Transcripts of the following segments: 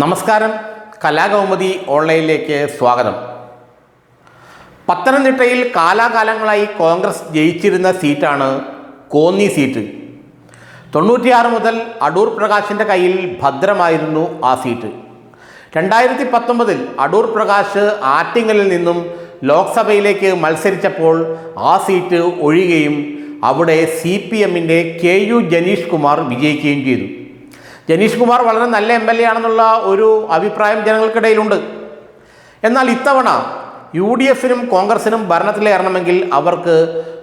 നമസ്കാരം. കലാകൗമുദി ഓൺലൈനിലേക്ക് സ്വാഗതം. പത്തനംതിട്ടയിൽ കാലാകാലങ്ങളായി കോൺഗ്രസ് ജയിച്ചിരുന്ന സീറ്റാണ് കോന്നി സീറ്റ്. 96 മുതൽ അടൂർ പ്രകാശിൻ്റെ കയ്യിൽ ഭദ്രമായിരുന്നു ആ സീറ്റ്. 2019 അടൂർ പ്രകാശ് ആറ്റിങ്ങലിൽ നിന്നും ലോക്സഭയിലേക്ക് മത്സരിച്ചപ്പോൾ ആ സീറ്റ് ഒഴിയുകയും അവിടെ CPMൻ്റെ KU ജനീഷ് കുമാർ വിജയിക്കുകയും ചെയ്തു. ജനീഷ് കുമാർ വളരെ നല്ല MLA ആണെന്നുള്ള ഒരു അഭിപ്രായം ജനങ്ങൾക്കിടയിലുണ്ട്. എന്നാൽ ഇത്തവണ UDFനും കോൺഗ്രസിനും ഭരണത്തിലേറണമെങ്കിൽ അവർക്ക്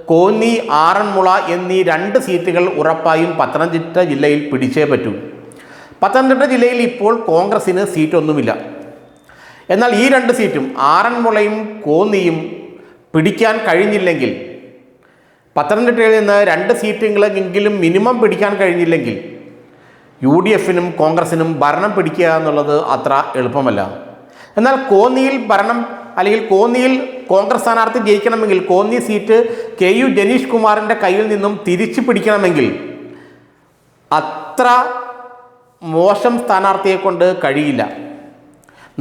കോന്നി, ആറന്മുള എന്നീ 2 സീറ്റുകൾ ഉറപ്പായും പത്തനംതിട്ട ജില്ലയിൽ പിടിച്ചേ പറ്റൂ. പത്തനംതിട്ട ജില്ലയിൽ ഇപ്പോൾ കോൺഗ്രസിന് സീറ്റൊന്നുമില്ല. എന്നാൽ ഈ 2 സീറ്റും ആറന്മുളയും കോന്നിയും പിടിക്കാൻ കഴിഞ്ഞില്ലെങ്കിൽ, പത്തനംതിട്ടയിൽ നിന്ന് 2 സീറ്റുകളെങ്കിലും മിനിമം പിടിക്കാൻ കഴിഞ്ഞില്ലെങ്കിൽ UDFനും കോൺഗ്രസിനും ഭരണം പിടിക്കുക എന്നുള്ളത് അത്ര എളുപ്പമല്ല. എന്നാൽ കോന്നിയിൽ ഭരണം അല്ലെങ്കിൽ കോന്നിയിൽ കോൺഗ്രസ് സ്ഥാനാർത്ഥി ജയിക്കണമെങ്കിൽ, കോന്നി സീറ്റ് KU ജനീഷ് കുമാറിൻ്റെ കയ്യിൽ നിന്നും തിരിച്ചു പിടിക്കണമെങ്കിൽ അത്ര മോശം സ്ഥാനാർത്ഥിയെ കൊണ്ട് കഴിയില്ല.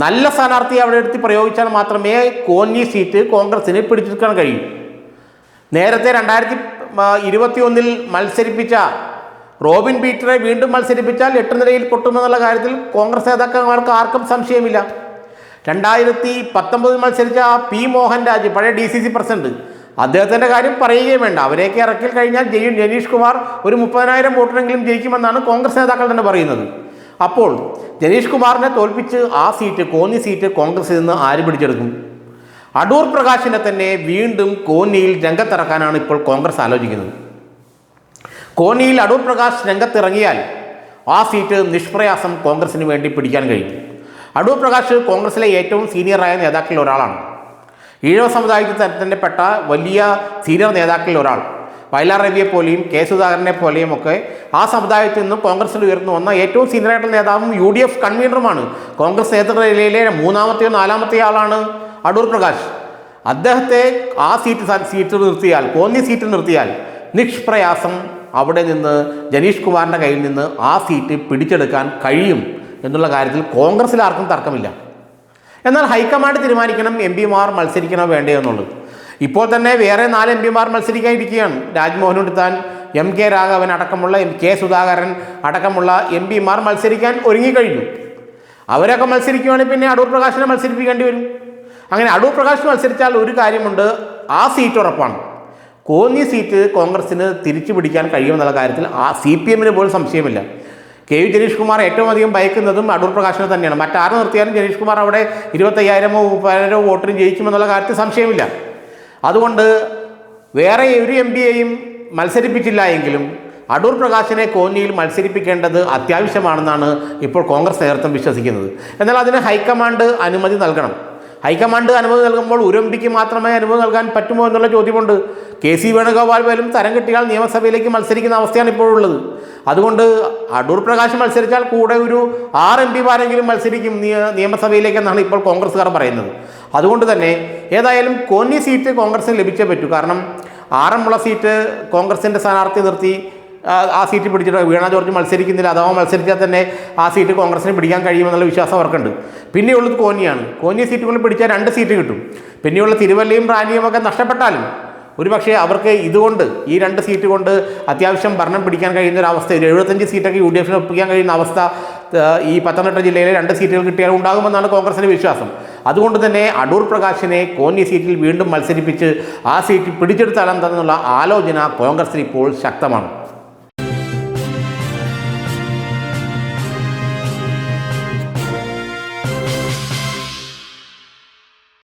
നല്ല സ്ഥാനാർത്ഥിയെ അവിടെ എടുത്ത് പ്രയോഗിച്ചാൽ മാത്രമേ കോന്നി സീറ്റ് കോൺഗ്രസിന് പിടിച്ചെടുക്കാൻ കഴിയൂ. നേരത്തെ 2021 മത്സരിപ്പിച്ച റോബിൻ പീറ്ററെ വീണ്ടും മത്സരിപ്പിച്ചാൽ 8 നിലയിൽ പൊട്ടുമെന്നുള്ള കാര്യത്തിൽ കോൺഗ്രസ് നേതാക്കന്മാർക്ക് ആർക്കും സംശയമില്ല. 2019 മത്സരിച്ച P മോഹൻ രാജ്, പഴയ DCC പ്രസിഡന്റ്, അദ്ദേഹത്തിൻ്റെ കാര്യം പറയുകയും വേണ്ട. അവരെയൊക്കെ ഇറക്കി കഴിഞ്ഞാൽ ജനീഷ് കുമാർ ഒരു 30,000 വോട്ടിനെങ്കിലും ജയിക്കുമെന്നാണ് കോൺഗ്രസ് നേതാക്കൾ തന്നെ പറയുന്നത്. അപ്പോൾ ജനീഷ് കുമാറിനെ തോൽപ്പിച്ച് ആ സീറ്റ്, കോന്നി സീറ്റ് കോൺഗ്രസിൽ നിന്ന് ആര് പിടിച്ചെടുക്കും? അടൂർ പ്രകാശിനെ തന്നെ വീണ്ടും കോന്നിയിൽ രംഗത്തിറക്കാനാണ് ഇപ്പോൾ കോൺഗ്രസ് ആലോചിക്കുന്നത്. കോന്നിയിൽ അടൂർ പ്രകാശ് രംഗത്തിറങ്ങിയാൽ ആ സീറ്റ് നിഷ്പ്രയാസം കോൺഗ്രസിന് വേണ്ടി പിടിക്കാൻ കഴിയും. അടൂർ പ്രകാശ് കോൺഗ്രസിലെ ഏറ്റവും സീനിയറായ നേതാക്കളിൽ ഒരാളാണ്. ഈഴവ സമുദായത്തിൽ തന്നെ പെട്ട വലിയ സീനിയർ നേതാക്കളിൽ ഒരാൾ. വയലാർ രവിയെ പോലെയും K സുധാകരനെ പോലെയും ഒക്കെ ആ സമുദായത്തിൽ നിന്ന് കോൺഗ്രസിൽ ഉയർന്നു വന്ന ഏറ്റവും സീനിയറായിട്ടുള്ള നേതാവും UDF കൺവീനറുമാണ്. കോൺഗ്രസ് നേതൃനിരയിലെ 3-ാമത്തെയോ 4-ാമത്തെയോ ആളാണ് അടൂർ പ്രകാശ്. അദ്ദേഹത്തെ ആ സീറ്റ് നിർത്തിയാൽ, കോന്നി സീറ്റ് നിർത്തിയാൽ നിഷ്പ്രയാസം അവിടെ നിന്ന് ജനീഷ് കുമാറിൻ്റെ കയ്യിൽ നിന്ന് ആ സീറ്റ് പിടിച്ചെടുക്കാൻ കഴിയും എന്നുള്ള കാര്യത്തിൽ കോൺഗ്രസിൽ ആർക്കും തർക്കമില്ല. എന്നാൽ ഹൈക്കമാൻഡ് തീരുമാനിക്കണം MP മാർ മത്സരിക്കണോ വേണ്ടയോ എന്നുള്ളത്. ഇപ്പോൾ തന്നെ വേറെ 4 MP മാർ മത്സരിക്കാനിരിക്കുകയാണ്. രാജ്മോഹൻ ഉണ്ണിത്താൻ, MK രാഘവൻ അടക്കമുള്ള, K സുധാകരൻ അടക്കമുള്ള MP മാർ മത്സരിക്കാൻ ഒരുങ്ങിക്കഴിഞ്ഞു. അവരൊക്കെ മത്സരിക്കുകയാണെങ്കിൽ പിന്നെ അടൂർ പ്രകാശിനെ മത്സരിപ്പിക്കേണ്ടി വരും. അങ്ങനെ അടൂർ പ്രകാശ് മത്സരിച്ചാൽ ഒരു കാര്യമുണ്ട്, ആ സീറ്റ് ഉറപ്പാണ്. കോന്നി സീറ്റ് കോൺഗ്രസിന് തിരിച്ചു പിടിക്കാൻ കഴിയുമെന്നുള്ള കാര്യത്തിൽ CPMന് പോലും സംശയമില്ല. KU ജനീഷ് കുമാർ ഏറ്റവും അധികം ഭയക്കുന്നതും അടൂർ പ്രകാശിനെ തന്നെയാണ്. മറ്റാരെ നിർത്തിയാലും ജനീഷ് കുമാർ അവിടെ 25,000-ഓ 30,000-ഓ വോട്ടിന് ജയിക്കുമെന്നുള്ള കാര്യത്തിൽ സംശയമില്ല. അതുകൊണ്ട് വേറെ ഒരു MPയെയും മത്സരിപ്പിച്ചില്ല എങ്കിലും അടൂർ പ്രകാശിനെ കോന്നിയിൽ മത്സരിപ്പിക്കേണ്ടത് അത്യാവശ്യമാണെന്നാണ് ഇപ്പോൾ കോൺഗ്രസ് നേതൃത്വം വിശ്വസിക്കുന്നത്. എന്നാൽ അതിന് ഹൈക്കമാൻഡ് അനുമതി നൽകണം. ഹൈക്കമാൻഡ് അനുമതി നൽകുമ്പോൾ ഒരു MPക്ക് മാത്രമേ അനുമതി നൽകാൻ പറ്റുമോ എന്നുള്ള ചോദ്യമുണ്ട്. KC വേണുഗോപാൽ പോലും തരം കിട്ടിയാൽ നിയമസഭയിലേക്ക് മത്സരിക്കുന്ന അവസ്ഥയാണ് ഇപ്പോഴുള്ളത്. അതുകൊണ്ട് അടൂർ പ്രകാശ് മത്സരിച്ചാൽ കൂടെ ഒരു 6 MP മാരെങ്കിലും മത്സരിക്കും നിയമസഭയിലേക്കെന്നാണ് ഇപ്പോൾ കോൺഗ്രസ്സുകാർ പറയുന്നത്. അതുകൊണ്ട് തന്നെ ഏതായാലും കോന്നി സീറ്റ് കോൺഗ്രസിന് ലഭിച്ചേ പറ്റൂ. കാരണം ആറന്മുള സീറ്റ് കോൺഗ്രസിൻ്റെ സ്ഥാനാർത്ഥി നിർത്തി ആ സീറ്റ് പിടിച്ചിട്ട് വീണ ജോർജ് മത്സരിക്കുന്നില്ല. അഥവാ മത്സരിച്ചാൽ തന്നെ ആ സീറ്റ് കോൺഗ്രസിന് പിടിക്കാൻ കഴിയുമെന്നുള്ള വിശ്വാസം അവർക്കുണ്ട്. പിന്നെയുള്ളത് കോന്നിയാണ്. കോന്നി സീറ്റുകളിൽ പിടിച്ചാൽ 2 സീറ്റ് കിട്ടും. പിന്നെയുള്ള തിരുവല്ലയും റാന്നിയും ഒക്കെ നഷ്ടപ്പെട്ടാലും ഒരുപക്ഷെ അവർക്ക് ഇതുകൊണ്ട്, ഈ 2 സീറ്റ് കൊണ്ട് അത്യാവശ്യം ഭരണം പിടിക്കാൻ കഴിയുന്ന ഒരു അവസ്ഥ, 75 സീറ്റൊക്കെ UDFന് ഒപ്പിക്കാൻ കഴിയുന്ന അവസ്ഥ ഈ പത്തനംതിട്ട ജില്ലയിലെ 2 സീറ്റുകൾ കിട്ടിയാൽ ഉണ്ടാകുമെന്നാണ് കോൺഗ്രസിൻ്റെ വിശ്വാസം. അതുകൊണ്ട് തന്നെ അടൂർ പ്രകാശിനെ കോന്നി സീറ്റിൽ വീണ്ടും മത്സരിപ്പിച്ച് ആ സീറ്റ് പിടിച്ചെടുത്താലെന്തെന്നുള്ള ആലോചന കോൺഗ്രസിൽ ഇപ്പോൾ ശക്തമാണ്.